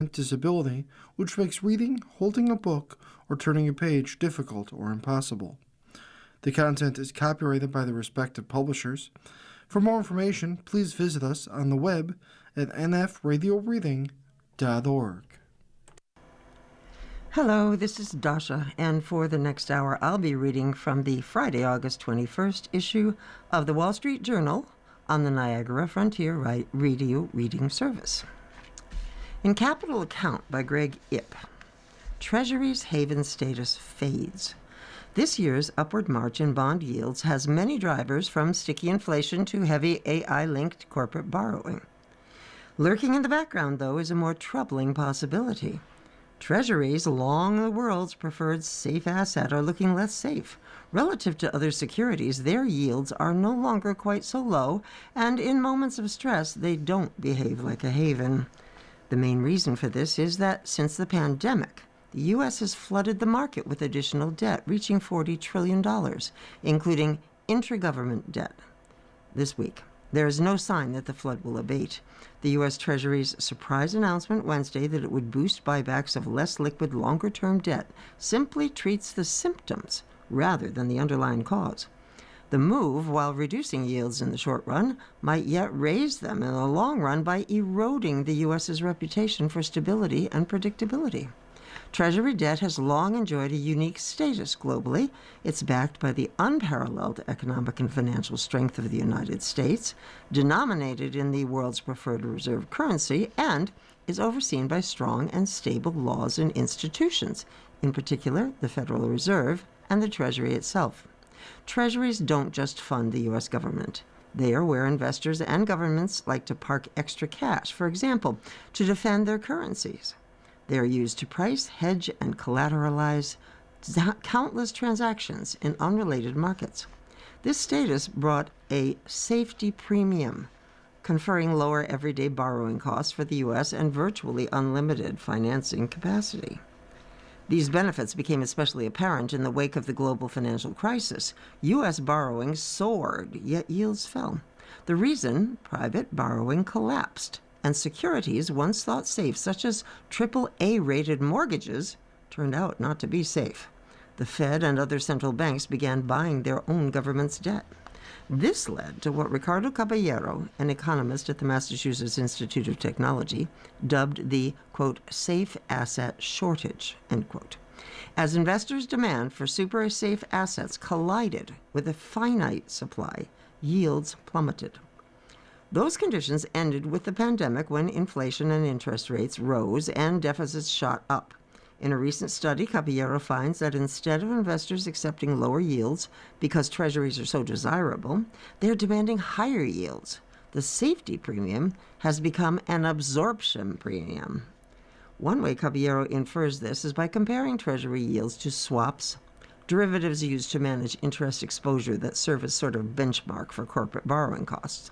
with disability, which makes reading, holding a book, or turning a page difficult or impossible. The content is copyrighted by the respective publishers. For more information, please visit us on the web at nfradioreading.org. Hello, this is Dasha, and for the next hour I'll be reading from the Friday, August 21st issue of the Wall Street Journal on the Niagara Frontier Radio Reading Service. In Capital Account by Greg Ip, Treasury's haven status fades. This year's upward march in bond yields has many drivers, from sticky inflation to heavy AI-linked corporate borrowing. Lurking in the background, though, is a more troubling possibility. Treasuries, long the world's preferred safe asset, are looking less safe. Relative to other securities, their yields are no longer quite so low, and in moments of stress, they don't behave like a haven. The main reason for this is that since the pandemic, the U.S. has flooded the market with additional debt, reaching $40 trillion, including intragovernment debt. This week, there is no sign that the flood will abate. The U.S. Treasury's surprise announcement Wednesday that it would boost buybacks of less liquid, longer-term debt simply treats the symptoms rather than the underlying cause. The move, while reducing yields in the short run, might yet raise them in the long run by eroding the U.S.'s reputation for stability and predictability. Treasury debt has long enjoyed a unique status globally. It's backed by the unparalleled economic and financial strength of the United States, denominated in the world's preferred reserve currency, and is overseen by strong and stable laws and institutions, in particular the Federal Reserve and the Treasury itself. Treasuries don't just fund the U.S. government. They are where investors and governments like to park extra cash, for example, to defend their currencies. They are used to price, hedge, and collateralize countless transactions in unrelated markets. This status brought a safety premium, conferring lower everyday borrowing costs for the U.S. and virtually unlimited financing capacity. These benefits became especially apparent in the wake of the global financial crisis. U.S. borrowing soared, yet yields fell. The reason? Private borrowing collapsed, and securities once thought safe, such as AAA-rated mortgages, turned out not to be safe. The Fed and other central banks began buying their own government's debt. This led to what Ricardo Caballero, an economist at the Massachusetts Institute of Technology, dubbed the, quote, safe asset shortage, end quote. As investors' demand for super safe assets collided with a finite supply, yields plummeted. Those conditions ended with the pandemic, when inflation and interest rates rose and deficits shot up. In a recent study, Caballero finds that instead of investors accepting lower yields because treasuries are so desirable, they are demanding higher yields. The safety premium has become an absorption premium. One way Caballero infers this is by comparing treasury yields to swaps, derivatives used to manage interest exposure that serve as sort of benchmark for corporate borrowing costs.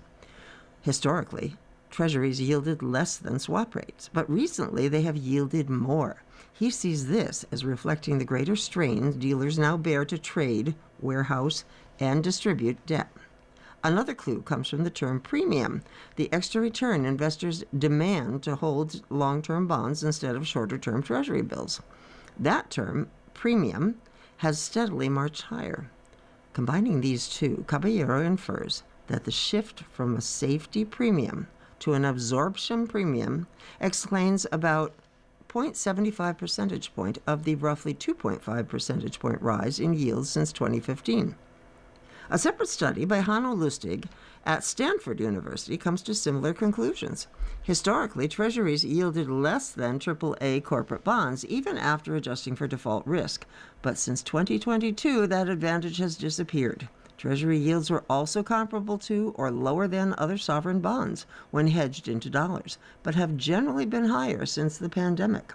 Historically, treasuries yielded less than swap rates, but recently they have yielded more. He sees this as reflecting the greater strain dealers now bear to trade, warehouse, and distribute debt. Another clue comes from the term premium, the extra return investors demand to hold long-term bonds instead of shorter-term treasury bills. That term, premium, has steadily marched higher. Combining these two, Caballero infers that the shift from a safety premium to an absorption premium explains about 0.75 percentage point of the roughly 2.5 percentage point rise in yields since 2015. A separate study by Hanno Lustig at Stanford University comes to similar conclusions. Historically, treasuries yielded less than AAA corporate bonds, even after adjusting for default risk. But since 2022, that advantage has disappeared. Treasury yields were also comparable to or lower than other sovereign bonds when hedged into dollars, but have generally been higher since the pandemic.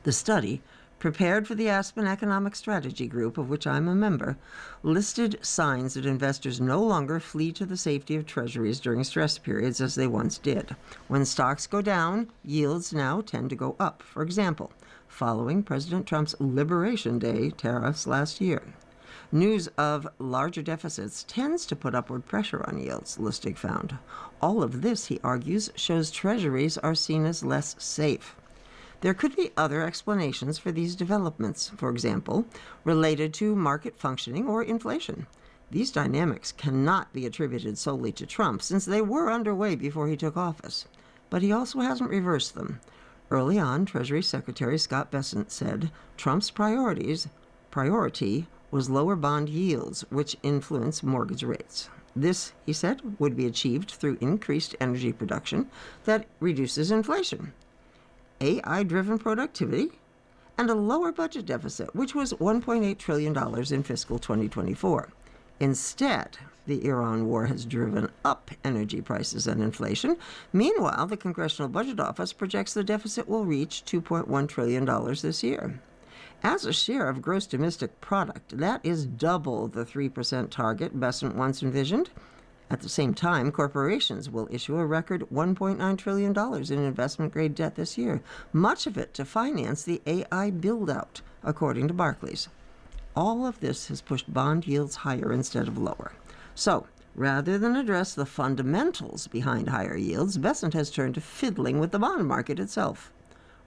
The study, prepared for the Aspen Economic Strategy Group, of which I'm a member, listed signs that investors no longer flee to the safety of treasuries during stress periods as they once did. When stocks go down, yields now tend to go up. For example, following President Trump's Liberation Day tariffs last year. News of larger deficits tends to put upward pressure on yields, Lustig found. All of this, he argues, shows treasuries are seen as less safe. There could be other explanations for these developments, for example, related to market functioning or inflation. These dynamics cannot be attributed solely to Trump, since they were underway before he took office. But he also hasn't reversed them. Early on, Treasury Secretary Scott Bessent said Trump's priority was lower bond yields, which influence mortgage rates. This, he said, would be achieved through increased energy production that reduces inflation, AI-driven productivity, and a lower budget deficit, which was $1.8 trillion in fiscal 2024. Instead, the Iran war has driven up energy prices and inflation. Meanwhile, the Congressional Budget Office projects the deficit will reach $2.1 trillion this year. As a share of gross domestic product, that is double the 3% target Bessent once envisioned. At the same time, corporations will issue a record $1.9 trillion in investment-grade debt this year, much of it to finance the AI build-out, according to Barclays. All of this has pushed bond yields higher instead of lower. So, rather than address the fundamentals behind higher yields, Bessent has turned to fiddling with the bond market itself.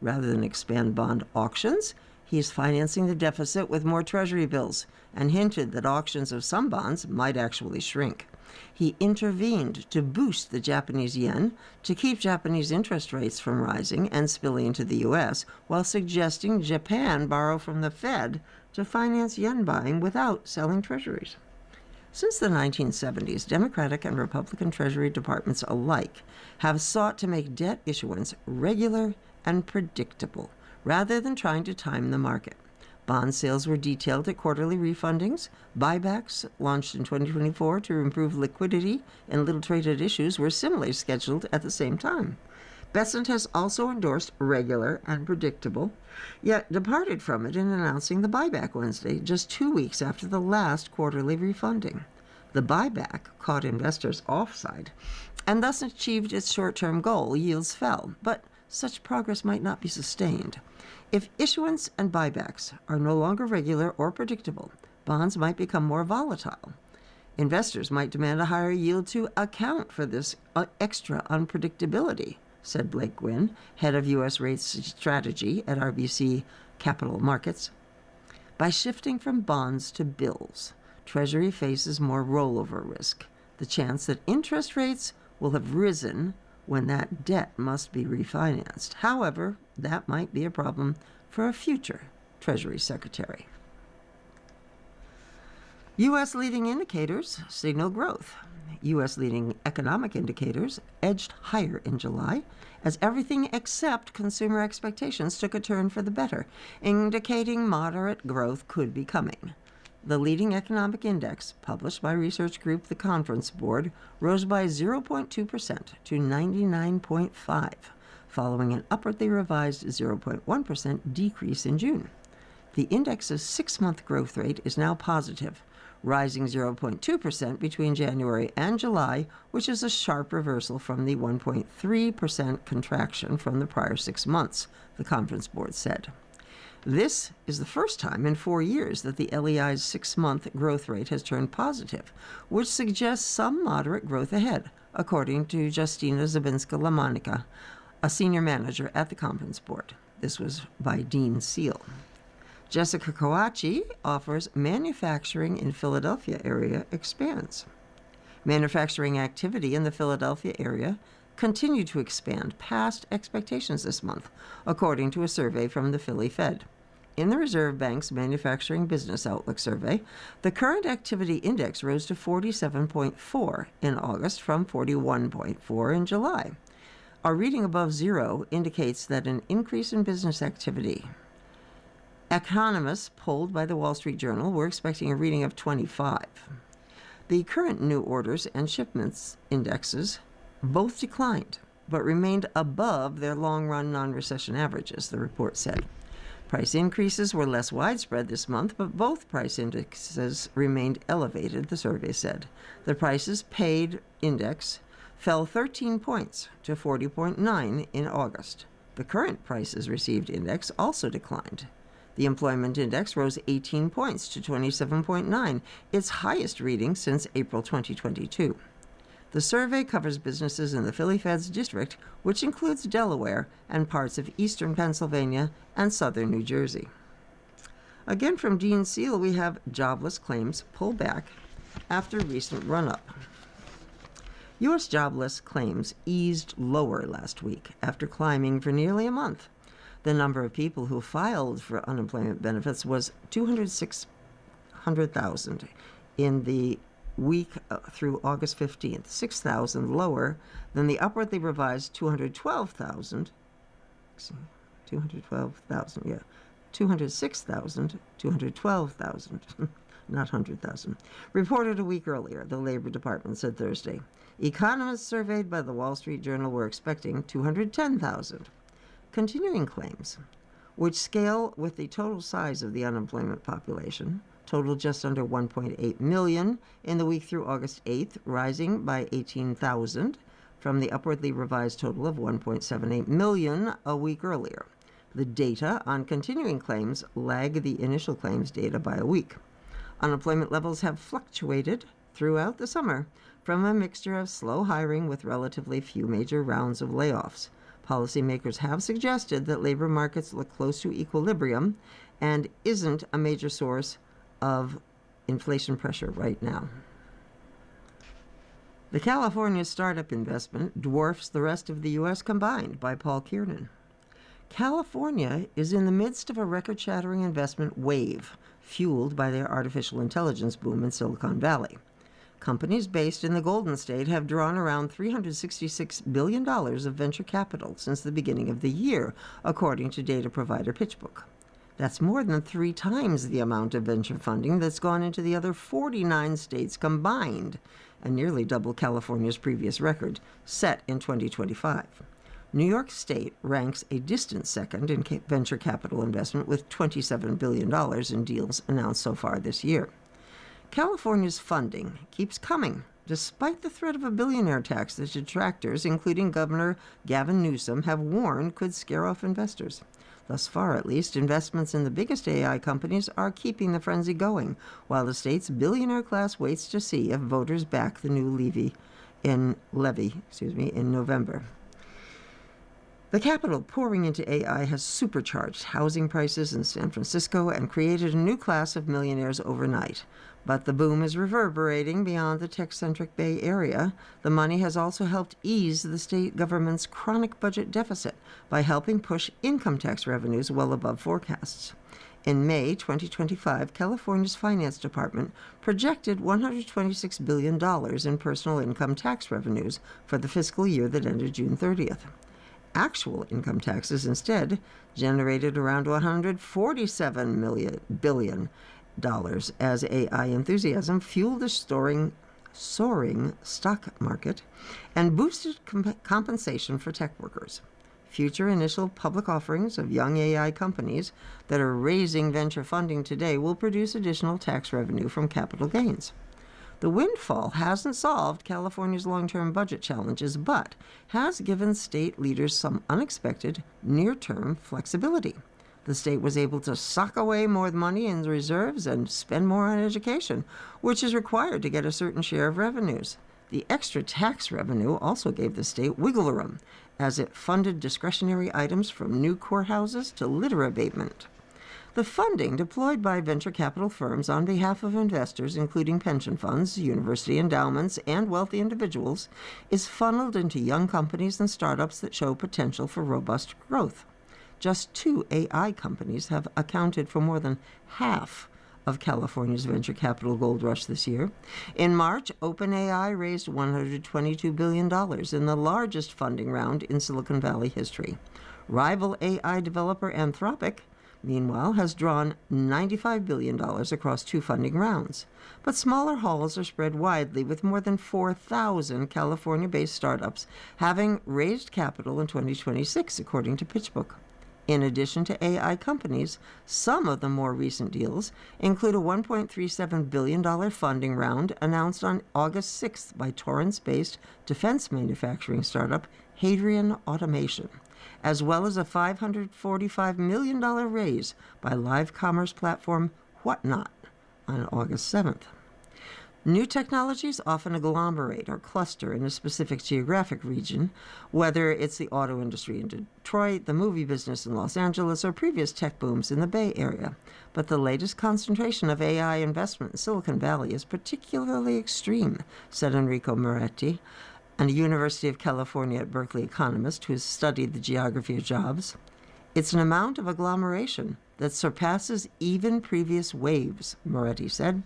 Rather than expand bond auctions, he is financing the deficit with more Treasury bills and hinted that auctions of some bonds might actually shrink. He intervened to boost the Japanese yen to keep Japanese interest rates from rising and spilling into the U.S., while suggesting Japan borrow from the Fed to finance yen buying without selling treasuries. Since the 1970s, Democratic and Republican Treasury departments alike have sought to make debt issuance regular and predictable, rather than trying to time the market. Bond sales were detailed at quarterly refundings. Buybacks, launched in 2024 to improve liquidity and little-traded issues, were similarly scheduled at the same time. Bessent has also endorsed regular and predictable, yet departed from it in announcing the buyback Wednesday, just 2 weeks after the last quarterly refunding. The buyback caught investors offside and thus achieved its short-term goal. Yields fell, but such progress might not be sustained. If issuance and buybacks are no longer regular or predictable, bonds might become more volatile. Investors might demand a higher yield to account for this extra unpredictability, said Blake Gwynn, head of U.S. rates strategy at RBC Capital Markets. By shifting from bonds to bills, Treasury faces more rollover risk, the chance that interest rates will have risen when that debt must be refinanced. However, that might be a problem for a future Treasury Secretary. U.S. leading indicators signal growth. U.S. leading economic indicators edged higher in July as everything except consumer expectations took a turn for the better, indicating moderate growth could be coming. The leading economic index, published by research group The Conference Board, rose by 0.2% to 99.5, following an upwardly revised 0.1% decrease in June. The index's 6-month growth rate is now positive, rising 0.2% between January and July, which is a sharp reversal from the 1.3% contraction from the prior 6 months, the Conference Board said. This is the first time in 4 years that the LEI's 6-month growth rate has turned positive, which suggests some moderate growth ahead, according to Justina Zabinska-Lamonica, a senior manager at the Conference Board. This was by Dean Seal. Jessica Kawachi offers manufacturing in Philadelphia area expands. Manufacturing activity in the Philadelphia area continued to expand past expectations this month, according to a survey from the Philly Fed. In the Reserve Bank's Manufacturing Business Outlook survey, the current activity index rose to 47.4 in August from 41.4 in July. A reading above zero indicates that an increase in business activity. Economists polled by the Wall Street Journal were expecting a reading of 25. The current new orders and shipments indexes both declined, but remained above their long-run non-recession averages, the report said. Price increases were less widespread this month, but both price indexes remained elevated, the survey said. The prices paid index fell 13 points to 40.9 in August. The current prices received index also declined. The employment index rose 18 points to 27.9, its highest reading since April 2022. The survey covers businesses in the Philly Feds district, which includes Delaware and parts of eastern Pennsylvania and southern New Jersey. Again from Dean Seal, we have jobless claims pull back after recent run-up. U.S. jobless claims eased lower last week after climbing for nearly a month. The number of people who filed for unemployment benefits was 206,000 in the week through August 15th, 6,000 lower than the upwardly revised 206,000, not 100,000, reported a week earlier, the Labor Department said Thursday. Economists surveyed by the Wall Street Journal were expecting 210,000. Continuing claims, which scale with the total size of the unemployment population, totaled just under 1.8 million in the week through August 8th, rising by 18,000 from the upwardly revised total of 1.78 million a week earlier. The data on continuing claims lag the initial claims data by a week. Unemployment levels have fluctuated throughout the summer from a mixture of slow hiring with relatively few major rounds of layoffs. Policymakers have suggested that labor markets look close to equilibrium and isn't a major source of inflation pressure right now. The California startup investment dwarfs the rest of the U.S. combined, by Paul Kiernan. California is in the midst of a record-shattering investment wave, fueled by their artificial intelligence boom in Silicon Valley. Companies based in the Golden State have drawn around $366 billion of venture capital since the beginning of the year, according to data provider PitchBook. That's more than 3 times the amount of venture funding that's gone into the other 49 states combined, and nearly double California's previous record, set in 2025. New York State ranks a distant second in venture capital investment with $27 billion in deals announced so far this year. California's funding keeps coming, despite the threat of a billionaire tax that detractors, including Governor Gavin Newsom, have warned could scare off investors. Thus far, at least, investments in the biggest AI companies are keeping the frenzy going, while the state's billionaire class waits to see if voters back the new levy in November. The capital pouring into AI has supercharged housing prices in San Francisco and created a new class of millionaires overnight. But the boom is reverberating beyond the tech-centric Bay Area. The money has also helped ease the state government's chronic budget deficit by helping push income tax revenues well above forecasts. In May 2025, California's Finance Department projected $126 billion in personal income tax revenues for the fiscal year that ended June 30th. Actual income taxes instead generated around $147 billion as AI enthusiasm fueled the soaring stock market and boosted compensation for tech workers. Future initial public offerings of young AI companies that are raising venture funding today will produce additional tax revenue from capital gains. The windfall hasn't solved California's long-term budget challenges, but has given state leaders some unexpected near-term flexibility. The state was able to sock away more money in reserves and spend more on education, which is required to get a certain share of revenues. The extra tax revenue also gave the state wiggle room, as it funded discretionary items from new courthouses to litter abatement. The funding deployed by venture capital firms on behalf of investors, including pension funds, university endowments, and wealthy individuals, is funneled into young companies and startups that show potential for robust growth. Just 2 AI companies have accounted for more than half of California's venture capital gold rush this year. In March, OpenAI raised $122 billion in the largest funding round in Silicon Valley history. Rival AI developer Anthropic, meanwhile, has drawn $95 billion across 2 funding rounds. But smaller hauls are spread widely, with more than 4,000 California-based startups having raised capital in 2026, according to PitchBook. In addition to AI companies, some of the more recent deals include a $1.37 billion funding round announced on August 6th by Torrance-based defense manufacturing startup Hadrian Automation, as well as a $545 million raise by live commerce platform Whatnot on August 7th. New technologies often agglomerate or cluster in a specific geographic region, whether it's the auto industry in Detroit, the movie business in Los Angeles, or previous tech booms in the Bay Area. But the latest concentration of AI investment in Silicon Valley is particularly extreme, said Enrico Moretti, a University of California at Berkeley economist who has studied the geography of jobs. It's an amount of agglomeration that surpasses even previous waves, Moretti said.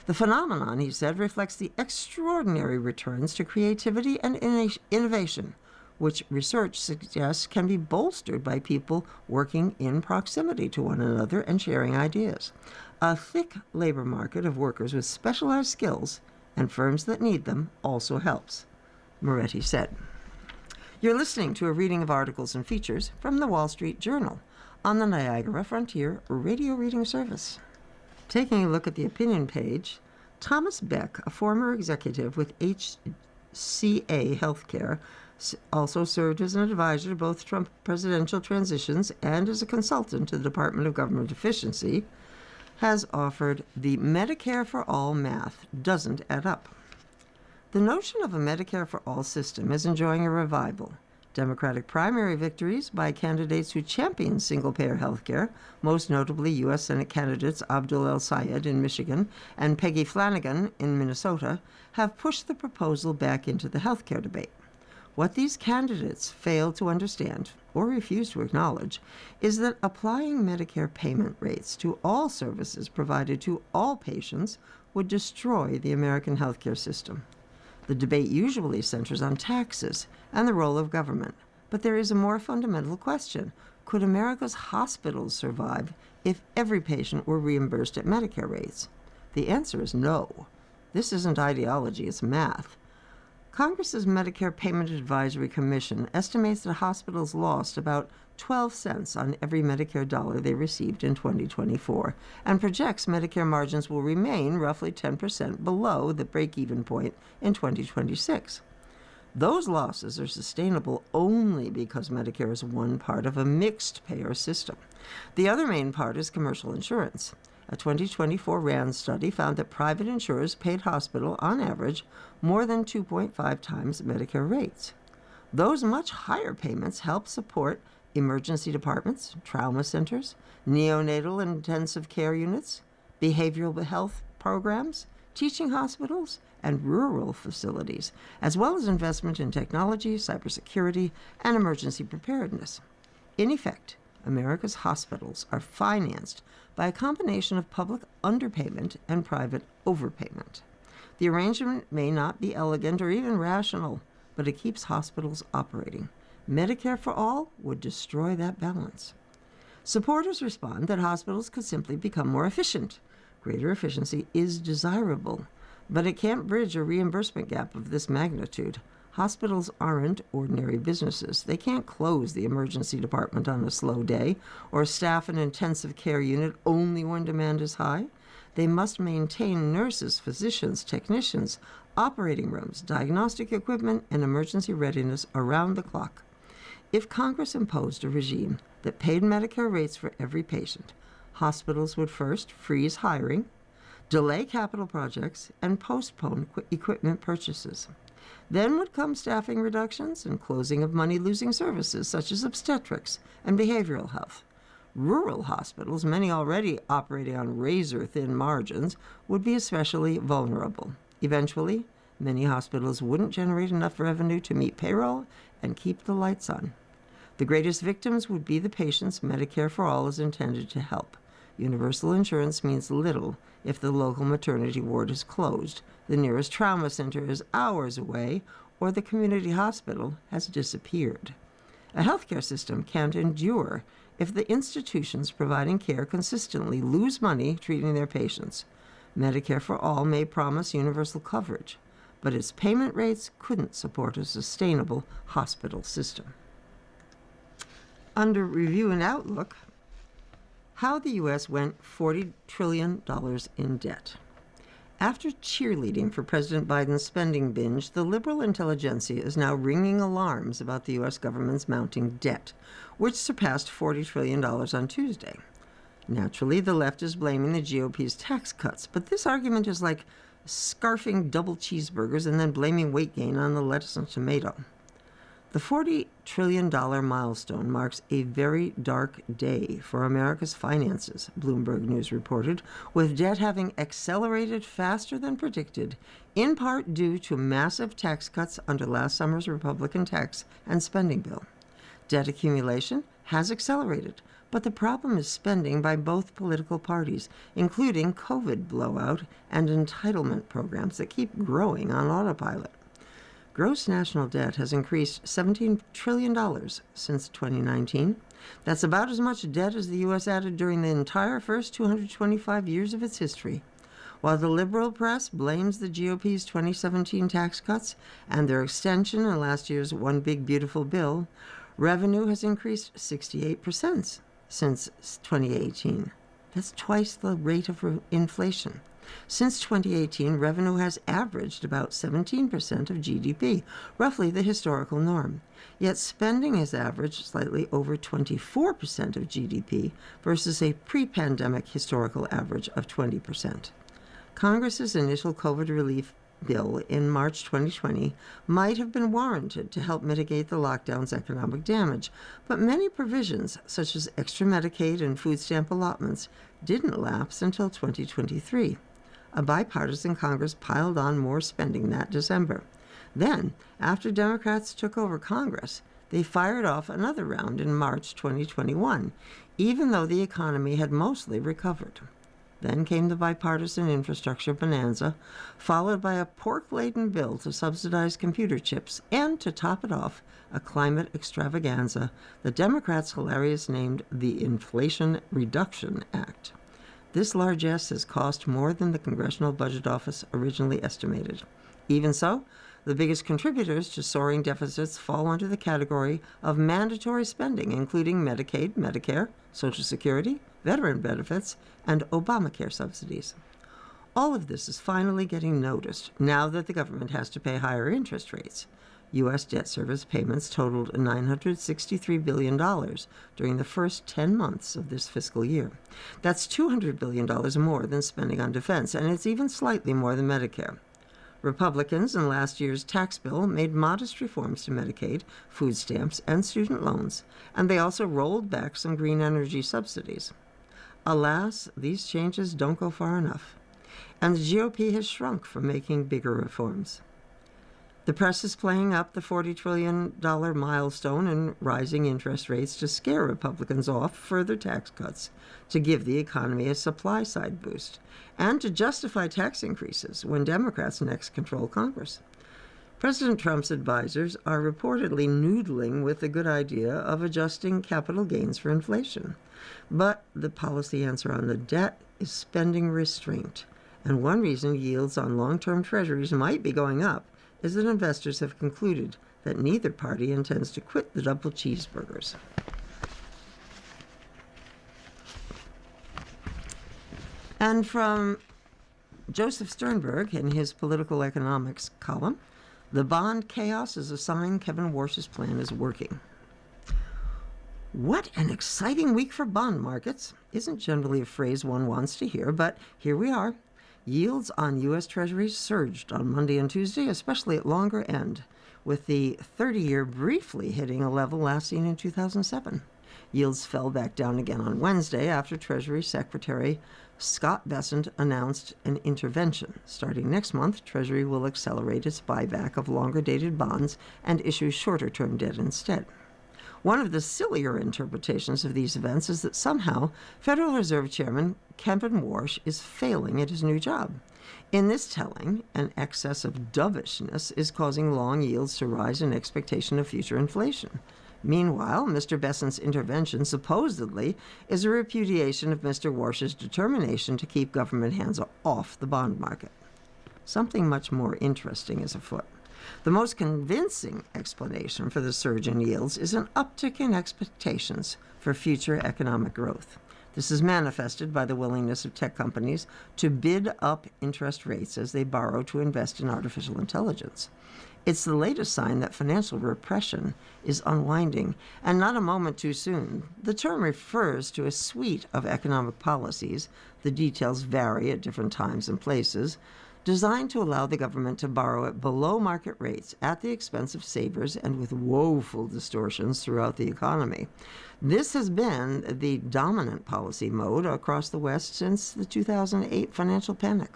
The phenomenon, he said, reflects the extraordinary returns to creativity and innovation, which research suggests can be bolstered by people working in proximity to one another and sharing ideas. A thick labor market of workers with specialized skills and firms that need them also helps, Moretti said. You're listening to a reading of articles and features from the Wall Street Journal on the Niagara Frontier Radio Reading Service. Taking a look at the opinion page, Thomas Beck, a former executive with HCA Healthcare, also served as an advisor to both Trump presidential transitions and as a consultant to the Department of Government Efficiency, has offered the Medicare for All math doesn't add up. The notion of a Medicare for All system is enjoying a revival. Democratic primary victories by candidates who champion single-payer health care, most notably U.S. Senate candidates Abdul El-Sayed in Michigan and Peggy Flanagan in Minnesota, have pushed the proposal back into the health care debate. What these candidates fail to understand, or refuse to acknowledge, is that applying Medicare payment rates to all services provided to all patients would destroy the American healthcare system. The debate usually centers on taxes and the role of government, but there is a more fundamental question. Could America's hospitals survive if every patient were reimbursed at Medicare rates? The answer is no. This isn't ideology, it's math. Congress's Medicare Payment Advisory Commission estimates that hospitals lost about 12 cents on every Medicare dollar they received in 2024 and projects Medicare margins will remain roughly 10% below the break-even point in 2026. Those losses are sustainable only because Medicare is one part of a mixed-payer system. The other main part is commercial insurance. A 2024 RAND study found that private insurers paid hospital, on average, more than 2.5 times Medicare rates. Those much higher payments help support emergency departments, trauma centers, neonatal and intensive care units, behavioral health programs, teaching hospitals, and rural facilities, as well as investment in technology, cybersecurity, and emergency preparedness. In effect, America's hospitals are financed by a combination of public underpayment and private overpayment. The arrangement may not be elegant or even rational, but it keeps hospitals operating. Medicare for All would destroy that balance. Supporters respond that hospitals could simply become more efficient. Greater efficiency is desirable, but it can't bridge a reimbursement gap of this magnitude. Hospitals aren't ordinary businesses. They can't close the emergency department on a slow day or staff an intensive care unit only when demand is high. They must maintain nurses, physicians, technicians, operating rooms, diagnostic equipment, and emergency readiness around the clock. If Congress imposed a regime that paid Medicare rates for every patient, hospitals would first freeze hiring, delay capital projects, and postpone equipment purchases. Then would come staffing reductions and closing of money-losing services such as obstetrics and behavioral health. Rural hospitals, many already operating on razor-thin margins, would be especially vulnerable. Eventually, many hospitals wouldn't generate enough revenue to meet payroll and keep the lights on. The greatest victims would be the patients Medicare for All is intended to help. Universal insurance means little if the local maternity ward is closed, the nearest trauma center is hours away, or the community hospital has disappeared. A healthcare system can't endure if the institutions providing care consistently lose money treating their patients. Medicare for All may promise universal coverage, but its payment rates couldn't support a sustainable hospital system. Under Review and Outlook, how the U.S. went $40 trillion in debt. After cheerleading for President Biden's spending binge, the liberal intelligentsia is now ringing alarms about the U.S. government's mounting debt, which surpassed $40 trillion on Tuesday. Naturally, the left is blaming the GOP's tax cuts, but this argument is like scarfing double cheeseburgers and then blaming weight gain on the lettuce and tomato. The $40 trillion milestone marks a very dark day for America's finances, Bloomberg News reported, with debt having accelerated faster than predicted, in part due to massive tax cuts under last summer's Republican tax and spending bill. Debt accumulation has accelerated, but the problem is spending by both political parties, including COVID blowout and entitlement programs that keep growing on autopilot. Gross national debt has increased $17 trillion since 2019. That's about as much debt as the U.S. added during the entire first 225 years of its history. While the liberal press blames the GOP's 2017 tax cuts and their extension in last year's One Big Beautiful Bill, revenue has increased 68% since 2018. That's twice the rate of inflation. Since 2018, revenue has averaged about 17% of GDP, roughly the historical norm. Yet spending has averaged slightly over 24% of GDP versus a pre-pandemic historical average of 20%. Congress's initial COVID relief bill in March 2020 might have been warranted to help mitigate the lockdown's economic damage, but many provisions, such as extra Medicaid and food stamp allotments, didn't lapse until 2023. A bipartisan Congress piled on more spending that December. Then, after Democrats took over Congress, they fired off another round in March 2021, even though the economy had mostly recovered. Then came the bipartisan infrastructure bonanza, followed by a pork-laden bill to subsidize computer chips, and, to top it off, a climate extravaganza the Democrats hilariously named the Inflation Reduction Act. This largesse has cost more than the Congressional Budget Office originally estimated. Even so, the biggest contributors to soaring deficits fall under the category of mandatory spending, including Medicaid, Medicare, Social Security, veteran benefits, and Obamacare subsidies. All of this is finally getting noticed now that the government has to pay higher interest rates. U.S. debt service payments totaled $963 billion during the first 10 months of this fiscal year. That's $200 billion more than spending on defense, and it's even slightly more than Medicare. Republicans in last year's tax bill made modest reforms to Medicaid, food stamps, and student loans, and they also rolled back some green energy subsidies. Alas, these changes don't go far enough, and the GOP has shrunk from making bigger reforms. The press is playing up the $40 trillion milestone and rising interest rates to scare Republicans off further tax cuts, to give the economy a supply-side boost, and to justify tax increases when Democrats next control Congress. President Trump's advisors are reportedly noodling with the good idea of adjusting capital gains for inflation. But the policy answer on the debt is spending restraint, and one reason yields on long-term treasuries might be going up is that investors have concluded that neither party intends to quit the double cheeseburgers. And from Joseph Sternberg in his political economics column, the bond chaos is a sign Kevin Warsh's plan is working. What an exciting week for bond markets isn't generally a phrase one wants to hear, but here we are. Yields on U.S. Treasuries surged on Monday and Tuesday, especially at longer end, with the 30-year briefly hitting a level last seen in 2007. Yields fell back down again on Wednesday after Treasury Secretary Scott Bessent announced an intervention. Starting next month, Treasury will accelerate its buyback of longer-dated bonds and issue shorter-term debt instead. One of the sillier interpretations of these events is that somehow Federal Reserve Chairman Kevin Warsh is failing at his new job. In this telling, an excess of dovishness is causing long yields to rise in expectation of future inflation. Meanwhile, Mr. Bessent's intervention supposedly is a repudiation of Mr. Warsh's determination to keep government hands off the bond market. Something much more interesting is afoot. The most convincing explanation for the surge in yields is an uptick in expectations for future economic growth. This is manifested by the willingness of tech companies to bid up interest rates as they borrow to invest in artificial intelligence. It's the latest sign that financial repression is unwinding, and not a moment too soon. The term refers to a suite of economic policies, the details vary at different times and places, designed to allow the government to borrow at below market rates at the expense of savers and with woeful distortions throughout the economy. This has been the dominant policy mode across the West since the 2008 financial panic.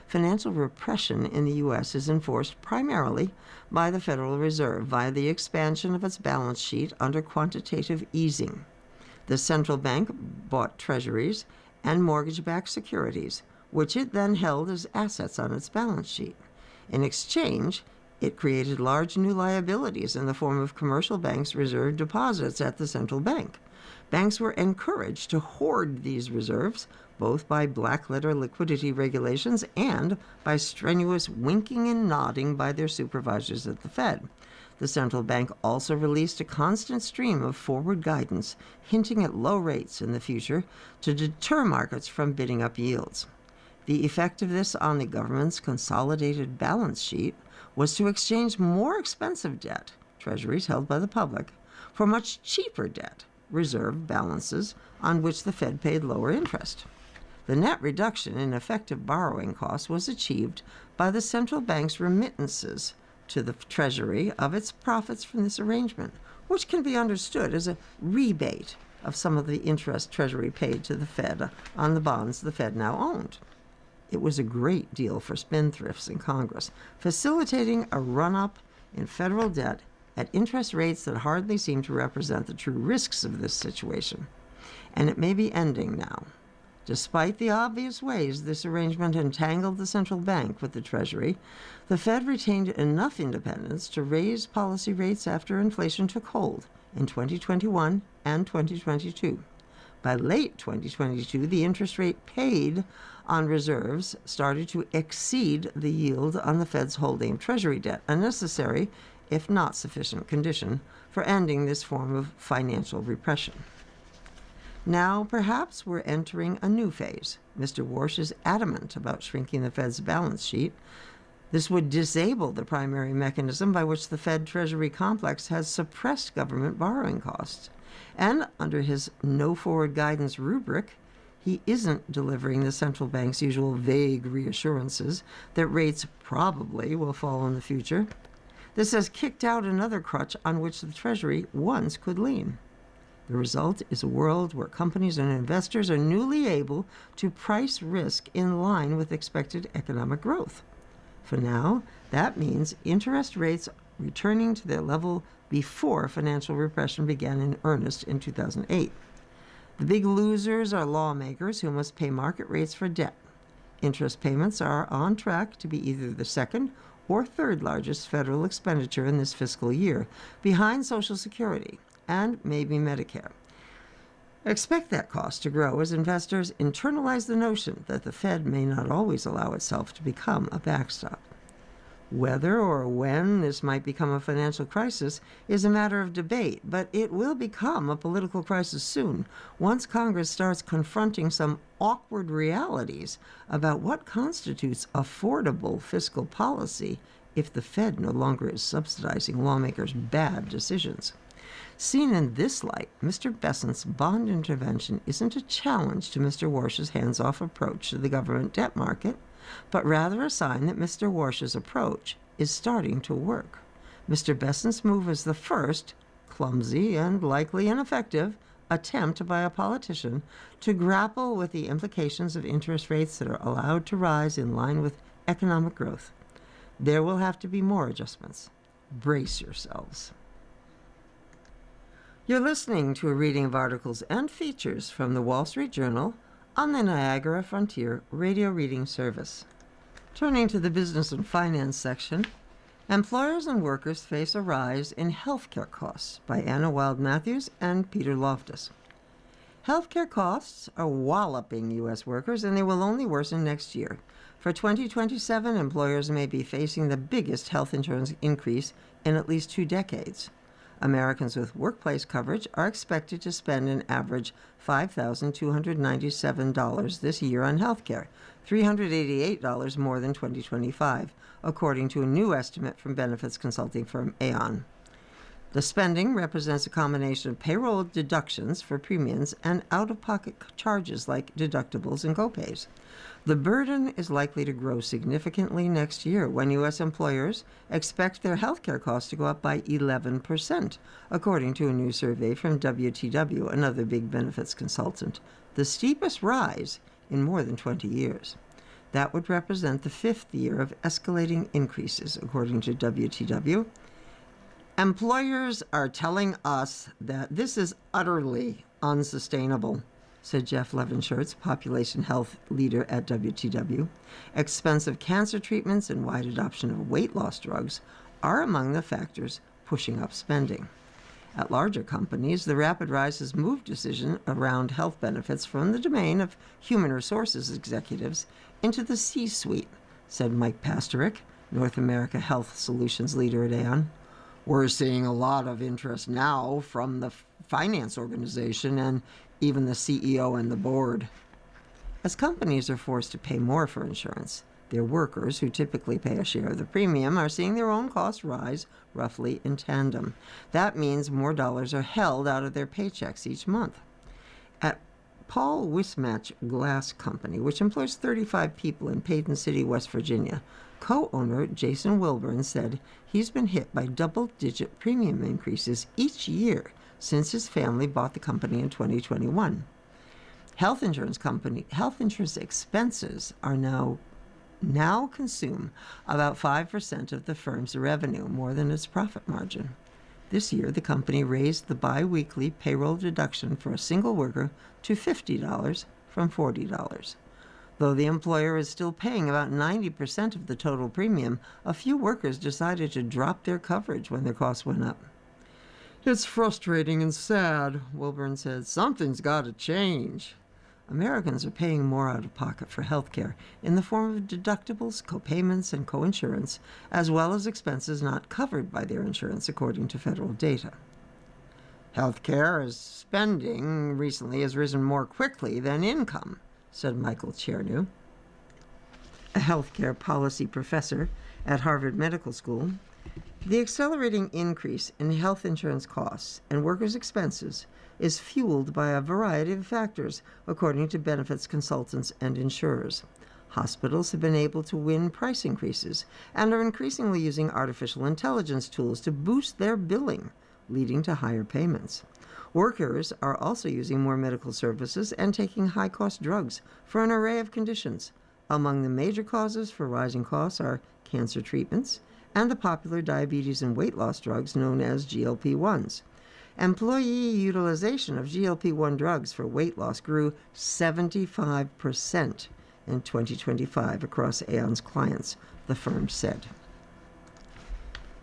Financial repression in the U.S. is enforced primarily by the Federal Reserve via the expansion of its balance sheet under quantitative easing. The central bank bought treasuries and mortgage-backed securities, which it then held as assets on its balance sheet. In exchange, it created large new liabilities in the form of commercial banks' reserve deposits at the central bank. Banks were encouraged to hoard these reserves, both by black-letter liquidity regulations and by strenuous winking and nodding by their supervisors at the Fed. The central bank also released a constant stream of forward guidance, hinting at low rates in the future to deter markets from bidding up yields. The effect of this on the government's consolidated balance sheet was to exchange more expensive debt, treasuries held by the public, for much cheaper debt, reserve balances, on which the Fed paid lower interest. The net reduction in effective borrowing costs was achieved by the central bank's remittances to the Treasury of its profits from this arrangement, which can be understood as a rebate of some of the interest Treasury paid to the Fed on the bonds the Fed now owned. It was a great deal for spendthrifts in Congress, facilitating a run-up in federal debt at interest rates that hardly seem to represent the true risks of this situation. And it may be ending now. Despite the obvious ways this arrangement entangled the central bank with the Treasury, the Fed retained enough independence to raise policy rates after inflation took hold in 2021 and 2022. By late 2022, the interest rate paid on reserves started to exceed the yield on the Fed's holding of Treasury debt, a necessary, if not sufficient, condition for ending this form of financial repression. Now, perhaps we're entering a new phase. Mr. Warsh is adamant about shrinking the Fed's balance sheet. This would disable the primary mechanism by which the Fed Treasury complex has suppressed government borrowing costs. And under his no forward guidance rubric, he isn't delivering the central bank's usual vague reassurances that rates probably will fall in the future. This has kicked out another crutch on which the Treasury once could lean. The result is a world where companies and investors are newly able to price risk in line with expected economic growth. For now, that means interest rates returning to their level before financial repression began in earnest in 2008. The big losers are lawmakers who must pay market rates for debt. Interest payments are on track to be either the second or third largest federal expenditure in this fiscal year, behind Social Security and maybe Medicare. Expect that cost to grow as investors internalize the notion that the Fed may not always allow itself to become a backstop. Whether or when this might become a financial crisis is a matter of debate, but it will become a political crisis soon, once Congress starts confronting some awkward realities about what constitutes affordable fiscal policy if the Fed no longer is subsidizing lawmakers' bad decisions. Seen in this light, Mr. Bessent's bond intervention isn't a challenge to Mr. Warsh's hands-off approach to the government debt market, but rather a sign that Mr. Warsh's approach is starting to work. Mr. Bessent's move is the first, clumsy and likely ineffective, attempt by a politician to grapple with the implications of interest rates that are allowed to rise in line with economic growth. There will have to be more adjustments. Brace yourselves. You're listening to a reading of articles and features from the Wall Street Journal on the Niagara Frontier Radio Reading Service. Turning to the business and finance section, employers and workers face a rise in healthcare costs by Anna Wild Matthews and Peter Loftus. Healthcare costs are walloping U.S. workers, and they will only worsen next year. For 2027, employers may be facing the biggest health insurance increase in at least 2 decades. Americans with workplace coverage are expected to spend an average $5,297 this year on health care, $388 more than 2025, according to a new estimate from benefits consulting firm Aon. The spending represents a combination of payroll deductions for premiums and out-of-pocket charges like deductibles and copays. The burden is likely to grow significantly next year when U.S. employers expect their health care costs to go up by 11%, according to a new survey from WTW, another big benefits consultant, the steepest rise in more than 20 years. That would represent the fifth year of escalating increases, according to WTW. Employers are telling us that this is utterly unsustainable, said Jeff Levenshirtz, population health leader at WTW. Expensive cancer treatments and wide adoption of weight loss drugs are among the factors pushing up spending. At larger companies, the rapid rise has moved decisions around health benefits from the domain of human resources executives into the C-suite, said Mike Pasterik, North America Health Solutions leader at Aon. We're seeing a lot of interest now from the finance organization and even the CEO and the board. As companies are forced to pay more for insurance, their workers, who typically pay a share of the premium, are seeing their own costs rise roughly in tandem. That means more dollars are held out of their paychecks each month. At Paul Wismatch Glass Company, which employs 35 people in Payton City, West Virginia, co-owner Jason Wilburn said he's been hit by double-digit premium increases each year since his family bought the company in 2021. Health insurance expenses are now consume about 5% of the firm's revenue, more than its profit margin. This year, the company raised the bi-weekly payroll deduction for a single worker to $50 from $40. Though the employer is still paying about 90% of the total premium, a few workers decided to drop their coverage when their costs went up. It's frustrating and sad, Wilburn said. Something's got to change. Americans are paying more out of pocket for health care in the form of deductibles, copayments, and coinsurance, as well as expenses not covered by their insurance, according to federal data. Health care spending recently has risen more quickly than income, said Michael Chernew, a healthcare policy professor at Harvard Medical School. The accelerating increase in health insurance costs and workers' expenses is fueled by a variety of factors, according to benefits consultants and insurers. Hospitals have been able to win price increases and are increasingly using artificial intelligence tools to boost their billing, leading to higher payments. Workers are also using more medical services and taking high-cost drugs for an array of conditions. Among the major causes for rising costs are cancer treatments and the popular diabetes and weight loss drugs known as GLP-1s. Employee utilization of GLP-1 drugs for weight loss grew 75% in 2025 across Aon's clients, the firm said.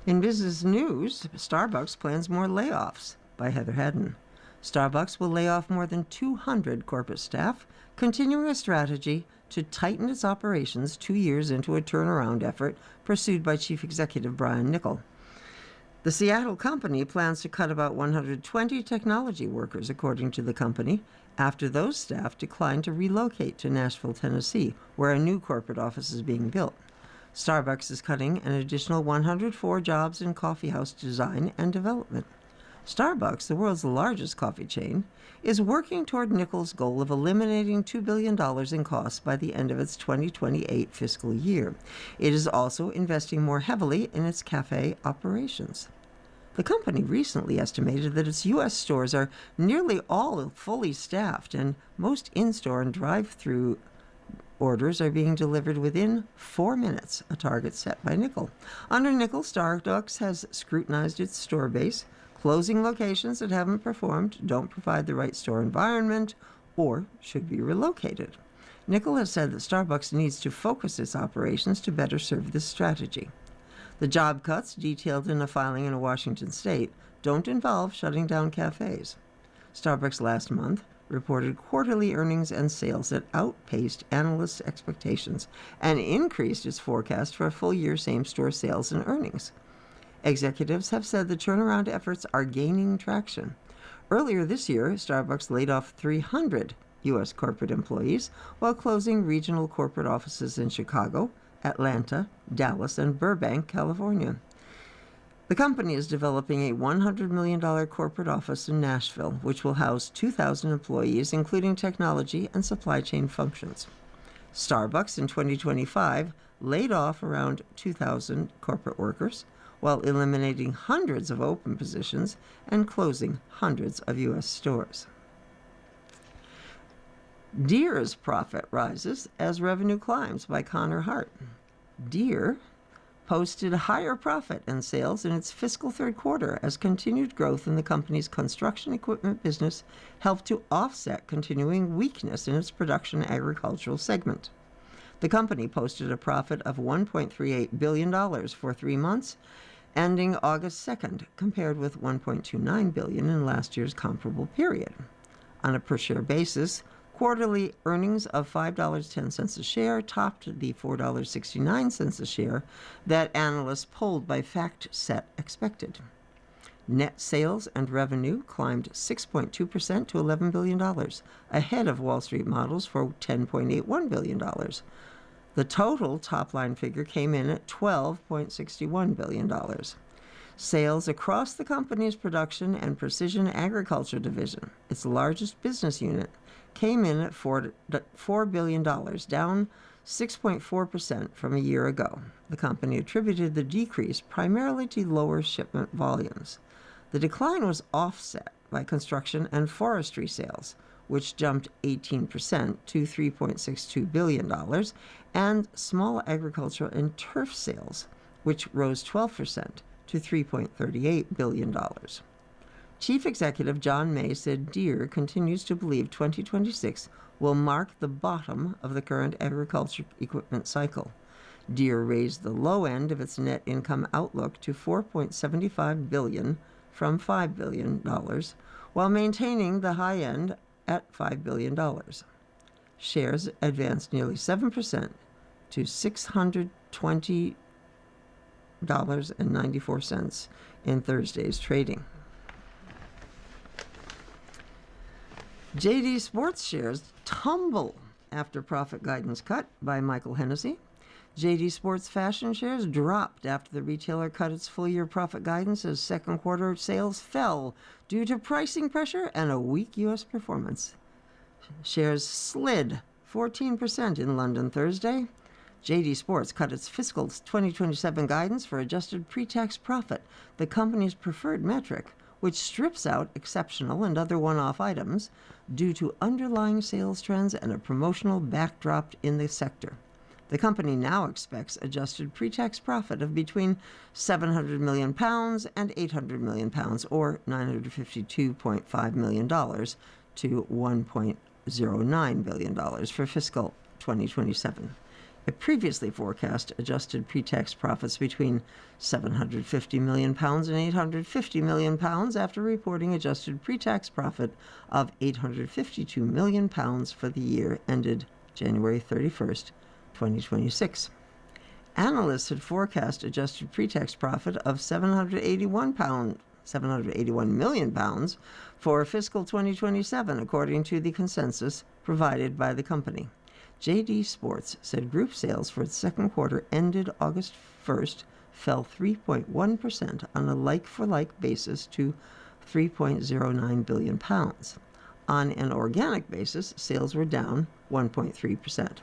In business news, Starbucks plans more layoffs, by Heather Haddon. Starbucks will lay off more than 200 corporate staff, continuing a strategy to tighten its operations 2 years into a turnaround effort pursued by Chief Executive Brian Niccol. The Seattle company plans to cut about 120 technology workers, according to the company, after those staff declined to relocate to Nashville, Tennessee, where a new corporate office is being built. Starbucks is cutting an additional 104 jobs in coffeehouse design and development. Starbucks, the world's largest coffee chain, is working toward Niccol's goal of eliminating $2 billion in costs by the end of its 2028 fiscal year. It is also investing more heavily in its cafe operations. The company recently estimated that its U.S. stores are nearly all fully staffed, and most in-store and drive-through orders are being delivered within 4 minutes, a target set by Niccol. Under Niccol, Starbucks has scrutinized its store base, closing locations that haven't performed, don't provide the right store environment, or should be relocated. Niccol has said that Starbucks needs to focus its operations to better serve this strategy. The job cuts, detailed in a filing in Washington state, don't involve shutting down cafes. Starbucks last month reported quarterly earnings and sales that outpaced analysts' expectations and increased its forecast for a full-year same-store sales and earnings. Executives have said the turnaround efforts are gaining traction. Earlier this year, Starbucks laid off 300 U.S. corporate employees while closing regional corporate offices in Chicago, Atlanta, Dallas, and Burbank, California. The company is developing a $100 million corporate office in Nashville, which will house 2,000 employees, including technology and supply chain functions. Starbucks in 2025 laid off around 2,000 corporate workers while eliminating hundreds of open positions and closing hundreds of U.S. stores. Deere's profit rises as revenue climbs by Connor Hart. Deere posted a higher profit and sales in its fiscal third quarter as continued growth in the company's construction equipment business helped to offset continuing weakness in its production agricultural segment. The company posted a profit of $1.38 billion for 3 months, ending August 2nd, compared with $1.29 billion in last year's comparable period. On a per-share basis, quarterly earnings of $5.10 a share topped the $4.69 a share that analysts polled by FactSet expected. Net sales and revenue climbed 6.2% to $11 billion, ahead of Wall Street models for $10.81 billion. The total top-line figure came in at $12.61 billion. Sales across the company's production and precision agriculture division, its largest business unit, came in at $4 billion, down 6.4% from a year ago. The company attributed the decrease primarily to lower shipment volumes. The decline was offset by construction and forestry sales, which jumped 18% to $3.62 billion, and small agriculture and turf sales, which rose 12% to $3.38 billion. Chief Executive John May said Deere continues to believe 2026 will mark the bottom of the current agriculture equipment cycle. Deere raised the low end of its net income outlook to $4.75 billion from $5 billion, while maintaining the high end at $5 billion. Shares advanced nearly 7% to $620.94 in Thursday's trading. JD Sports shares tumble after profit guidance cut by Michael Hennessy. JD Sports fashion shares dropped after the retailer cut its full-year profit guidance as second quarter sales fell due to pricing pressure and a weak U.S. performance. Shares slid 14% in London Thursday. JD Sports cut its fiscal 2027 guidance for adjusted pre-tax profit, the company's preferred metric, which strips out exceptional and other one-off items due to underlying sales trends and a promotional backdrop in the sector. The company now expects adjusted pre-tax profit of between £700 million and £800 million, or $952.5 million to $1.09 billion for fiscal 2027. It previously forecast adjusted pre-tax profits between £750 million and £850 million after reporting adjusted pre-tax profit of £852 million for the year ended January 31st, 2026. Analysts had forecast adjusted pre-tax profit of £781 million for fiscal 2027, according to the consensus provided by the company. JD Sports said group sales for its second quarter ended August 1st fell 3.1% on a like-for-like basis to £3.09 billion. On an organic basis, sales were down 1.3%.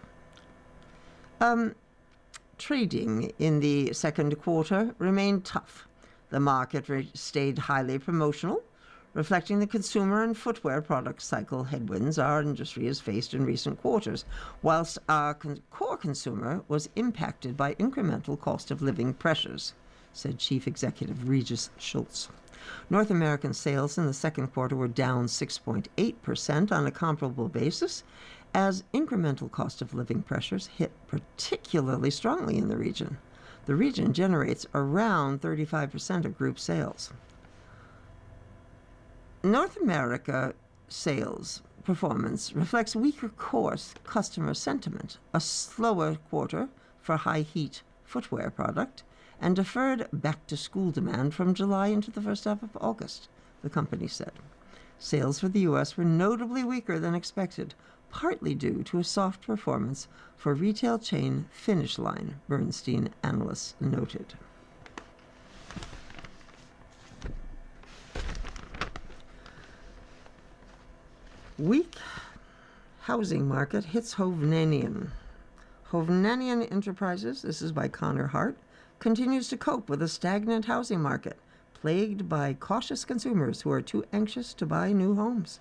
Trading in the second quarter remained tough. The market stayed highly promotional, reflecting the consumer and footwear product cycle headwinds our industry has faced in recent quarters, whilst our core consumer was impacted by incremental cost of living pressures, said Chief Executive Regis Schultz. North American sales in the second quarter were down 6.8% on a comparable basis, as incremental cost of living pressures hit particularly strongly in the region. The region generates around 35% of group sales. North America sales performance reflects weaker customer sentiment, a slower quarter for high heat footwear product, and deferred back-to-school demand from July into the first half of August, the company said. Sales for the U.S. were notably weaker than expected, partly due to a soft performance for retail chain Finish Line, Bernstein analysts noted. Weak housing market hits Hovnanian. Hovnanian Enterprises, this is by Connor Hart, continues to cope with a stagnant housing market, plagued by cautious consumers who are too anxious to buy new homes.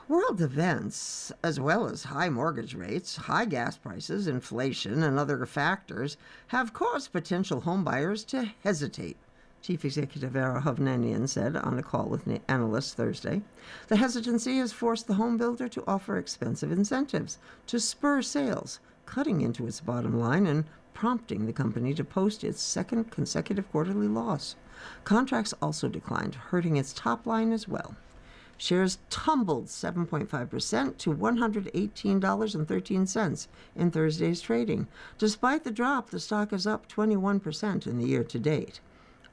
World events, as well as high mortgage rates, high gas prices, inflation, and other factors, have caused potential homebuyers to hesitate, Chief Executive Ara Hovnanian said on a call with analysts Thursday. The hesitancy has forced the home builder to offer expensive incentives to spur sales, cutting into its bottom line and prompting the company to post its second consecutive quarterly loss. Contracts also declined, hurting its top line as well. Shares tumbled 7.5% to $118.13 in Thursday's trading. Despite the drop, the stock is up 21% in the year to date.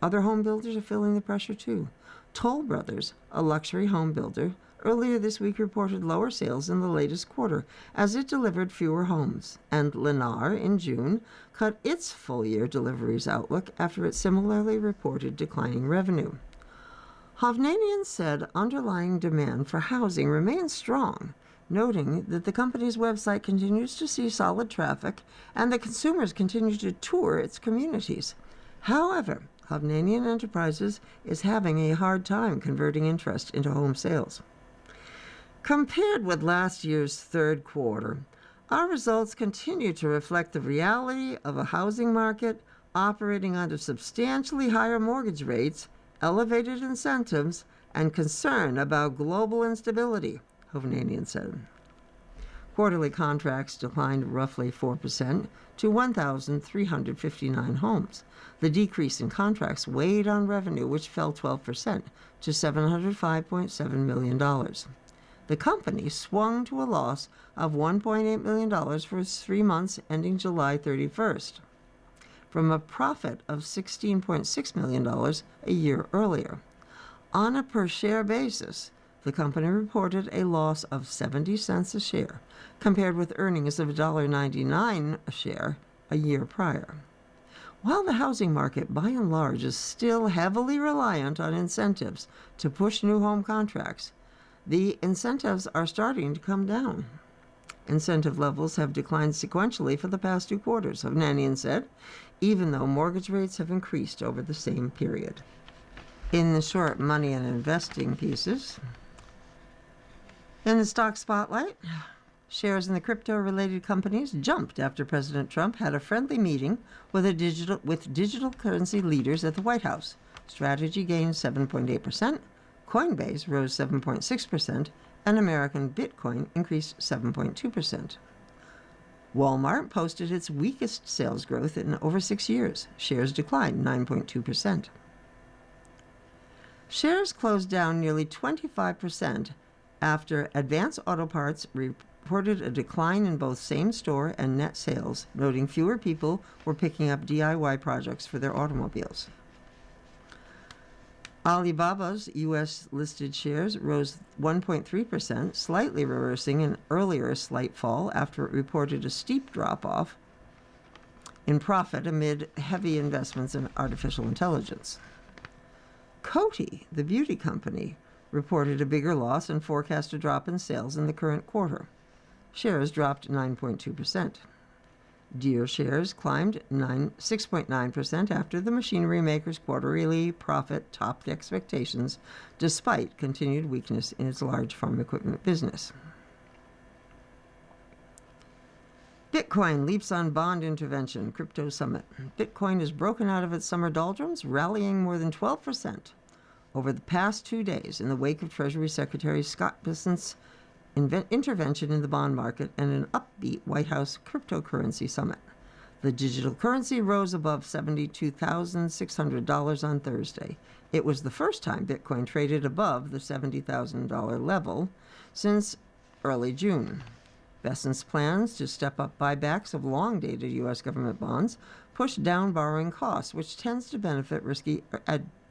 Other home builders are feeling the pressure too. Toll Brothers, a luxury home builder, earlier this week reported lower sales in the latest quarter as it delivered fewer homes, and Lennar in June cut its full-year deliveries outlook after it similarly reported declining revenue. Hovnanian said underlying demand for housing remains strong, noting that the company's website continues to see solid traffic and that consumers continue to tour its communities. However, Hovnanian Enterprises is having a hard time converting interest into home sales. Compared with last year's third quarter, our results continue to reflect the reality of a housing market operating under substantially higher mortgage rates, elevated incentives, and concern about global instability, Hovnanian said. Quarterly contracts declined roughly 4% to 1,359 homes. The decrease in contracts weighed on revenue, which fell 12% to $705.7 million. The company swung to a loss of $1.8 million for its 3 months ending July 31st, from a profit of $16.6 million a year earlier. On a per-share basis, the company reported a loss of 70 cents a share, compared with earnings of $1.99 a share a year prior. While the housing market, by and large, is still heavily reliant on incentives to push new home contracts, the incentives are starting to come down. Incentive levels have declined sequentially for the past 2 quarters, Hovnanian said, even though mortgage rates have increased over the same period. In the short money and investing pieces, in the stock spotlight, shares in the crypto-related companies jumped after President Trump had a friendly meeting with digital currency leaders at the White House. Strategy gained 7.8%, Coinbase rose 7.6%, and American Bitcoin increased 7.2%. Walmart posted its weakest sales growth in over 6 years. Shares declined 9.2%. Shares closed down nearly 25% after Advance Auto Parts reported a decline in both same-store and net sales, noting fewer people were picking up DIY projects for their automobiles. Alibaba's U.S.-listed shares rose 1.3%, slightly reversing an earlier slight fall after it reported a steep drop-off in profit amid heavy investments in artificial intelligence. Coty, the beauty company, reported a bigger loss and forecast a drop in sales in the current quarter. Shares dropped 9.2%. Deere shares climbed 6.9% after the machinery maker's quarterly profit topped expectations, despite continued weakness in its large farm equipment business. Bitcoin leaps on bond intervention, crypto summit. Bitcoin has broken out of its summer doldrums, rallying more than 12% over the past 2 days in the wake of Treasury Secretary Scott Bessent's intervention in the bond market and an upbeat White House cryptocurrency summit. The digital currency rose above $72,600 on Thursday. It was the first time Bitcoin traded above the $70,000 level since early June. Bessent's plans to step up buybacks of long-dated U.S. government bonds push down borrowing costs, which tends to benefit risky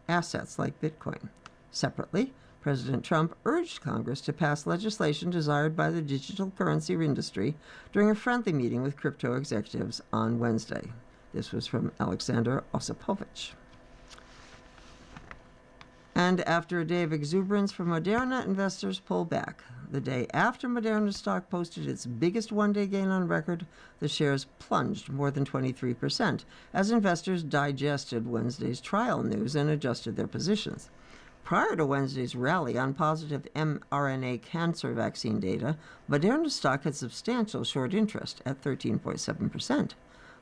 assets like Bitcoin. Separately, President Trump urged Congress to pass legislation desired by the digital currency industry during a friendly meeting with crypto executives on Wednesday. This was from Alexander Osipovich. And after a day of exuberance for Moderna, investors pull back. The day after Moderna stock posted its biggest one-day gain on record, the shares plunged more than 23% as investors digested Wednesday's trial news and adjusted their positions. Prior to Wednesday's rally on positive mRNA cancer vaccine data, Moderna stock had substantial short interest at 13.7%.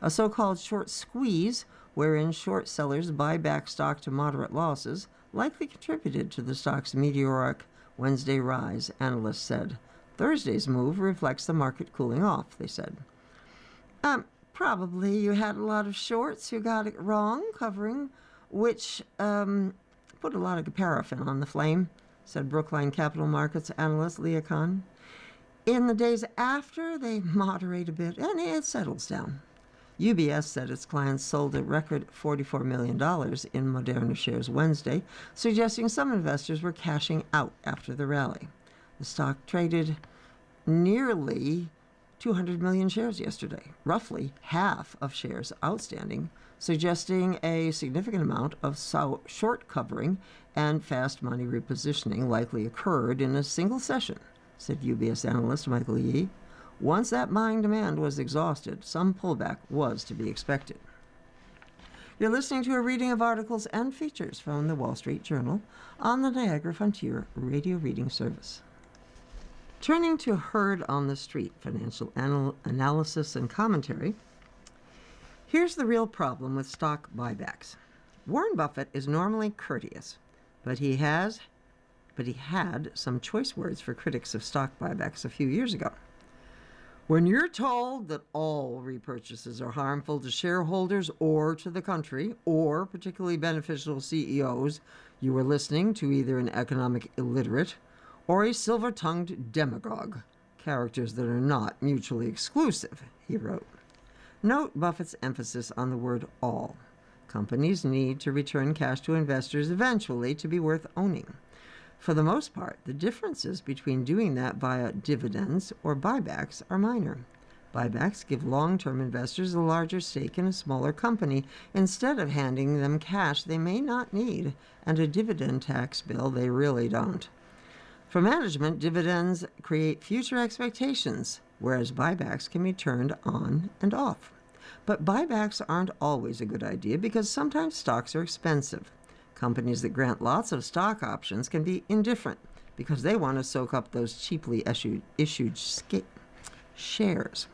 A so-called short squeeze, wherein short sellers buy back stock to moderate losses, likely contributed to the stock's meteoric Wednesday rise, analysts said. Thursday's move reflects the market cooling off, they said. Probably you had a lot of shorts who got it wrong, covering, which put a lot of paraffin on the flame, said Brookline Capital Markets analyst Leah Kahn. In the days after, they moderate a bit, and it settles down. UBS said its clients sold a record $44 million in Moderna shares Wednesday, suggesting some investors were cashing out after the rally. The stock traded nearly 200 million shares yesterday, roughly half of shares outstanding, suggesting a significant amount of short covering and fast money repositioning likely occurred in a single session, said UBS analyst Michael Yee. Once that buying demand was exhausted, some pullback was to be expected. You're listening to a reading of articles and features from the Wall Street Journal on the Niagara Frontier Radio Reading Service. Turning to Heard on the Street, financial analysis and commentary, here's the real problem with stock buybacks. Warren Buffett is normally courteous, but he had some choice words for critics of stock buybacks a few years ago. When you're told that all repurchases are harmful to shareholders or to the country, or particularly beneficial CEOs, you are listening to either an economic illiterate or a silver-tongued demagogue, characters that are not mutually exclusive, he wrote. Note Buffett's emphasis on the word all. Companies need to return cash to investors eventually to be worth owning. For the most part, the differences between doing that via dividends or buybacks are minor. Buybacks give long-term investors a larger stake in a smaller company instead of handing them cash they may not need and a dividend tax bill they really don't. For management, dividends create future expectations, whereas buybacks can be turned on and off. But buybacks aren't always a good idea because sometimes stocks are expensive. Companies that grant lots of stock options can be indifferent because they want to soak up those cheaply issued shares.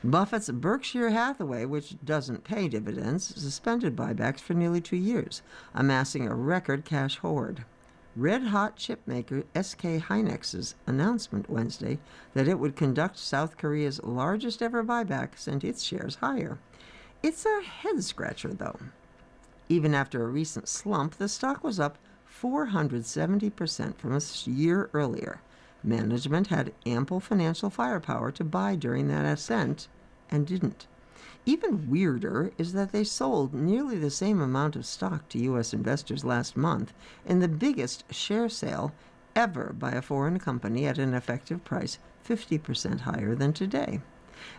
Buffett's Berkshire Hathaway, which doesn't pay dividends, suspended buybacks for nearly 2 years, amassing a record cash hoard. Red-hot chip maker SK Hynix's announcement Wednesday that it would conduct South Korea's largest ever buyback sent its shares higher. It's a head-scratcher, though. Even after a recent slump, the stock was up 470% from a year earlier. Management had ample financial firepower to buy during that ascent and didn't. Even weirder is that they sold nearly the same amount of stock to U.S. investors last month in the biggest share sale ever by a foreign company at an effective price 50% higher than today.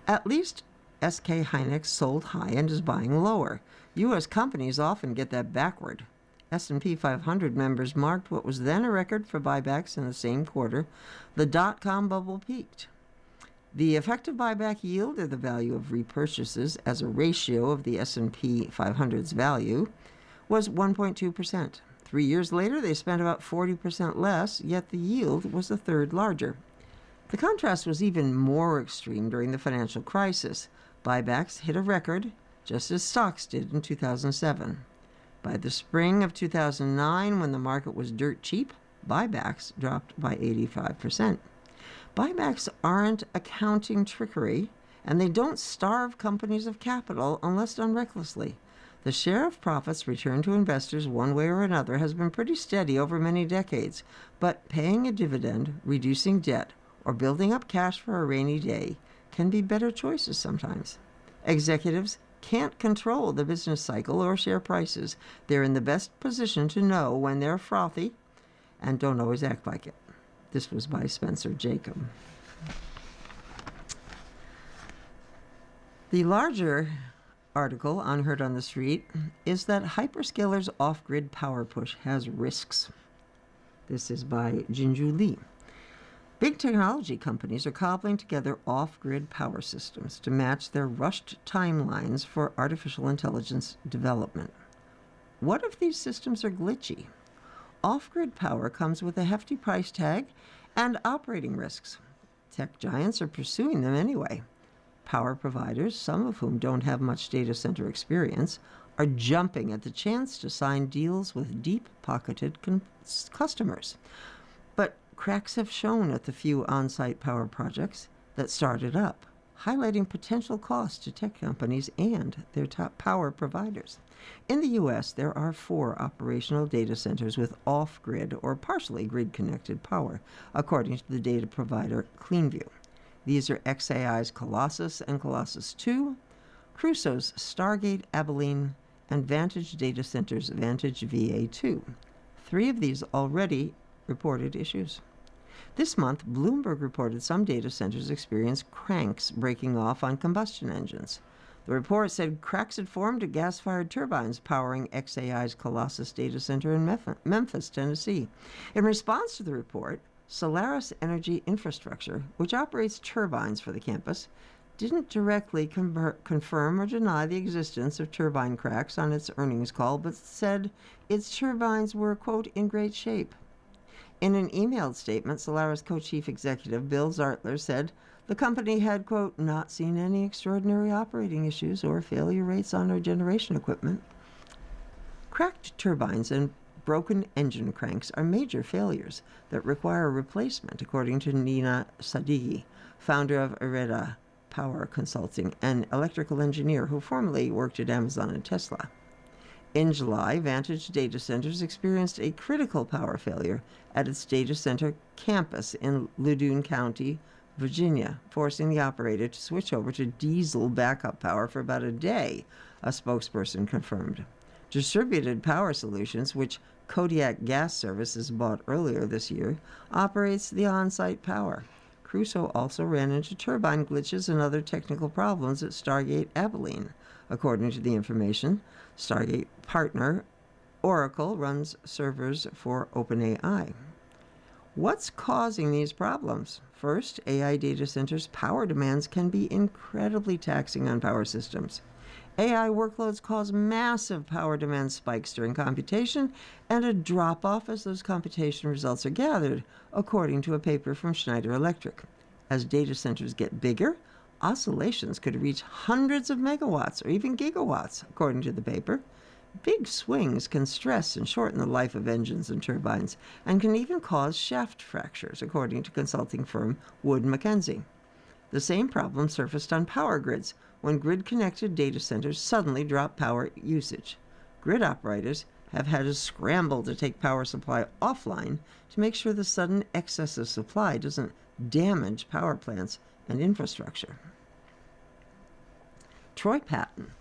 At least SK Hynix sold high and is buying lower. U.S. companies often get that backward. S&P 500 members marked what was then a record for buybacks in the same quarter. The dot-com bubble peaked. The effective buyback yield, or the value of repurchases as a ratio of the S&P 500's value, was 1.2%. 3 years later, they spent about 40% less, yet the yield was a third larger. The contrast was even more extreme during the financial crisis. Buybacks hit a record, just as stocks did in 2007. By the spring of 2009, when the market was dirt cheap, buybacks dropped by 85%. Buybacks aren't accounting trickery, and they don't starve companies of capital unless done recklessly. The share of profits returned to investors one way or another has been pretty steady over many decades, but paying a dividend, reducing debt, or building up cash for a rainy day can be better choices sometimes. Executives can't control the business cycle or share prices. They're in the best position to know when they're frothy and don't always act like it. This was by Spencer Jacob. The larger article on Heard on the Street is that hyperscalers' off-grid power push has risks. This is by Jinju Lee. Big technology companies are cobbling together off-grid power systems to match their rushed timelines for artificial intelligence development. What if these systems are glitchy? Off-grid power comes with a hefty price tag and operating risks. Tech giants are pursuing them anyway. Power providers, some of whom don't have much data center experience, are jumping at the chance to sign deals with deep-pocketed customers. But cracks have shown at the few on-site power projects that started up, highlighting potential costs to tech companies and their top power providers. In the U.S., there are 4 operational data centers with off-grid or partially grid-connected power, according to the data provider CleanView. These are xAI's Colossus and Colossus II, Crusoe's Stargate Abilene, and Vantage Data Center's Vantage VA2. 3 of these already reported issues. This month, Bloomberg reported some data centers experienced cranks breaking off on combustion engines. The report said cracks had formed at gas-fired turbines powering xAI's Colossus data center in Memphis, Tennessee. In response to the report, Solaris Energy Infrastructure, which operates turbines for the campus, didn't directly confirm or deny the existence of turbine cracks on its earnings call, but said its turbines were, quote, in great shape. In an emailed statement, Solaris co-chief executive Bill Zartler said the company had, quote, not seen any extraordinary operating issues or failure rates on our generation equipment. Cracked turbines and broken engine cranks are major failures that require replacement, according to Nina Sadeghi, founder of Ireda Power Consulting, an electrical engineer who formerly worked at Amazon and Tesla. In July, Vantage Data Centers experienced a critical power failure at its data center campus in Loudoun County, Virginia, forcing the operator to switch over to diesel backup power for about a day, a spokesperson confirmed. Distributed Power Solutions, which Kodiak Gas Services bought earlier this year, operates the on-site power. Crusoe also ran into turbine glitches and other technical problems at Stargate Abilene. According to the information, Stargate partner Oracle runs servers for OpenAI. What's causing these problems? First, AI data centers' power demands can be incredibly taxing on power systems. AI workloads cause massive power demand spikes during computation and a drop-off as those computation results are gathered, according to a paper from Schneider Electric. As data centers get bigger, oscillations could reach hundreds of megawatts or even gigawatts, according to the paper. Big swings can stress and shorten the life of engines and turbines and can even cause shaft fractures, according to consulting firm Wood Mackenzie. The same problem surfaced on power grids when grid-connected data centers suddenly drop power usage. Grid operators have had to scramble to take power supply offline to make sure the sudden excess of supply doesn't damage power plants and infrastructure. Troy Patton,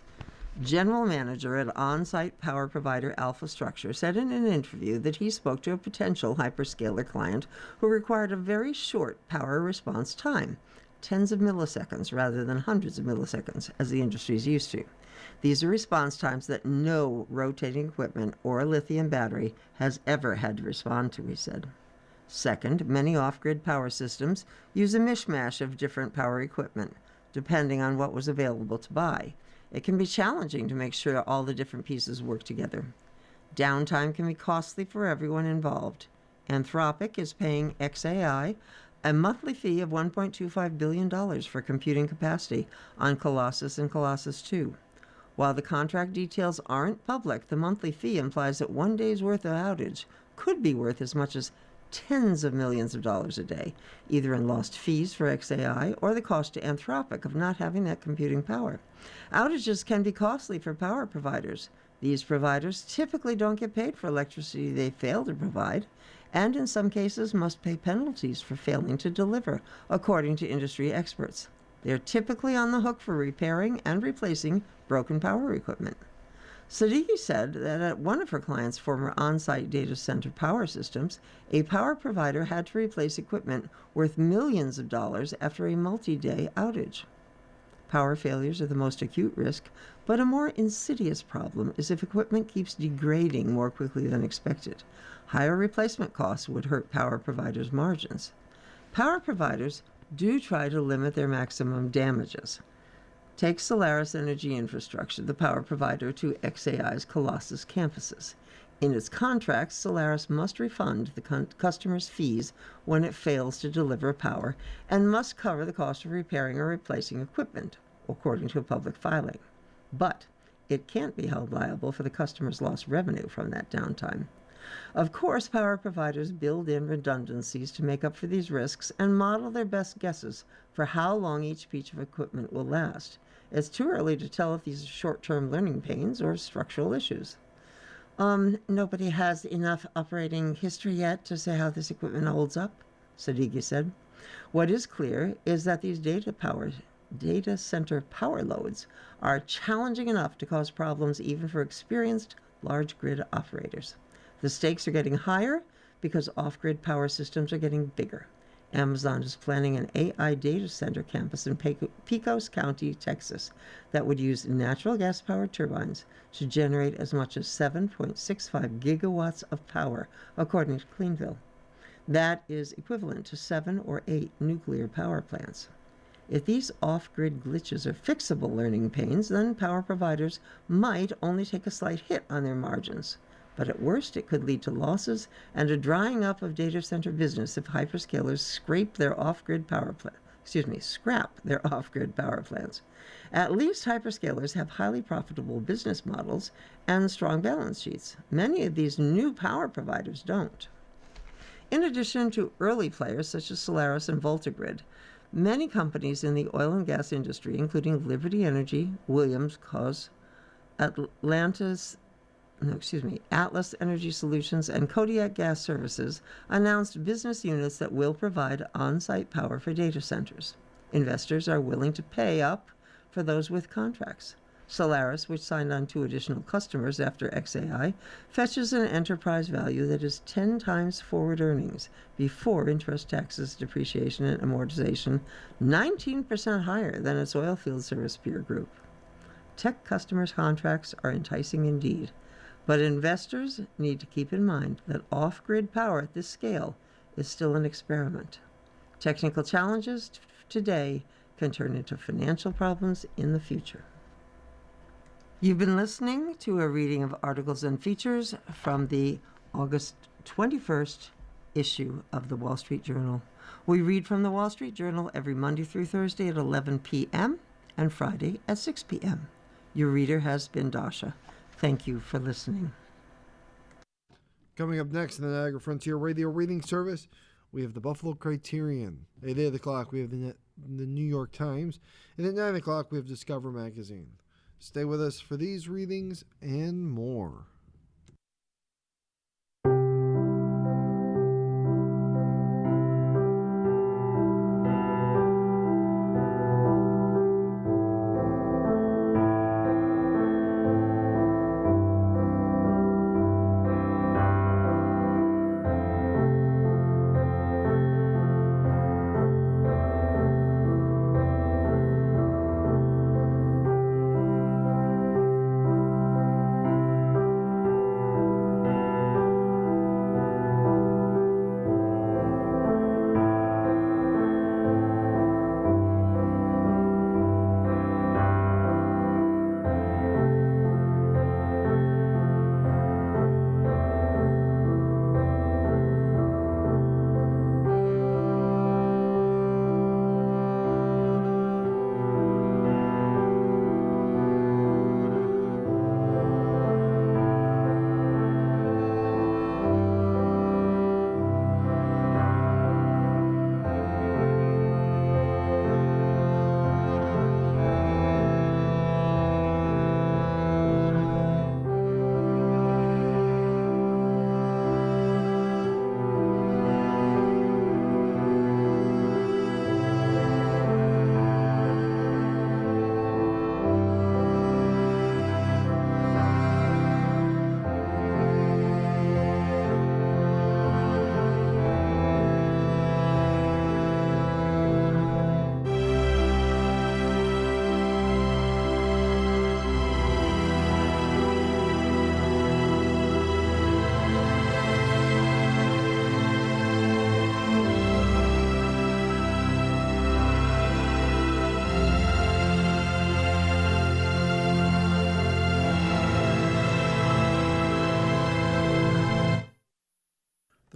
general manager at on-site power provider Alpha Structure, said in an interview that he spoke to a potential hyperscaler client who required a very short power response time, tens of milliseconds rather than hundreds of milliseconds, as the industry is used to. These are response times that no rotating equipment or a lithium battery has ever had to respond to, he said. Second, many off-grid power systems use a mishmash of different power equipment, depending on what was available to buy. It can be challenging to make sure all the different pieces work together. Downtime can be costly for everyone involved. Anthropic is paying xAI a monthly fee of $1.25 billion for computing capacity on Colossus and Colossus II. While the contract details aren't public, the monthly fee implies that one day's worth of outage could be worth as much as tens of millions of dollars a day, either in lost fees for xAI or the cost to Anthropic of not having that computing power. Outages can be costly for power providers. These providers typically don't get paid for electricity they fail to provide, and in some cases must pay penalties for failing to deliver, according to industry experts. They're typically on the hook for repairing and replacing broken power equipment. Siddiqui said that at one of her clients' former on-site data center power systems, a power provider had to replace equipment worth millions of dollars after a multi-day outage. Power failures are the most acute risk, but a more insidious problem is if equipment keeps degrading more quickly than expected. Higher replacement costs would hurt power providers' margins. Power providers do try to limit their maximum damages. Take Solaris Energy Infrastructure, the power provider to XAI's Colossus campuses. In its contracts, Solaris must refund the customer's fees when it fails to deliver power and must cover the cost of repairing or replacing equipment, according to a public filing. But it can't be held liable for the customer's lost revenue from that downtime. Of course, power providers build in redundancies to make up for these risks and model their best guesses for how long each piece of equipment will last. It's too early to tell if these are short-term learning pains or structural issues. Nobody has enough operating history yet to say how this equipment holds up, Siddiqui said. What is clear is that these data center power loads are challenging enough to cause problems even for experienced large grid operators. The stakes are getting higher because off-grid power systems are getting bigger. Amazon is planning an AI data center campus in Pecos County, Texas, that would use natural gas-powered turbines to generate as much as 7.65 gigawatts of power, according to Cleanville. That is equivalent to 7 or 8 nuclear power plants. If these off-grid glitches are fixable learning pains, then power providers might only take a slight hit on their margins. But at worst, it could lead to losses and a drying up of data center business if hyperscalers scrap their off-grid power plants. At least hyperscalers have highly profitable business models and strong balance sheets. Many of these new power providers don't. In addition to early players such as Solaris and VoltaGrid, many companies in the oil and gas industry, including Liberty Energy, Williams, Atlas Energy Solutions, and Kodiak Gas Services, announced business units that will provide on-site power for data centers. Investors are willing to pay up for those with contracts. Solaris, which signed on 2 additional customers after XAI, fetches an enterprise value that is 10 times forward earnings before interest, taxes, depreciation, and amortization, 19% higher than its oilfield service peer group. Tech customers' contracts are enticing indeed. But investors need to keep in mind that off-grid power at this scale is still an experiment. Technical challenges today can turn into financial problems in the future. You've been listening to a reading of articles and features from the August 21st issue of the Wall Street Journal. We read from the Wall Street Journal every Monday through Thursday at 11 p.m. and Friday at 6 p.m. Your reader has been Dasha. Thank you for listening. Coming up next in the Niagara Frontier Radio Reading Service, we have the Buffalo Criterion. At 8 o'clock, we have the New York Times. And at 9 o'clock, we have Discover Magazine. Stay with us for these readings and more.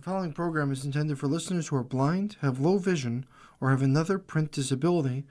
following program is intended for listeners who are blind, have low vision, or have another print disability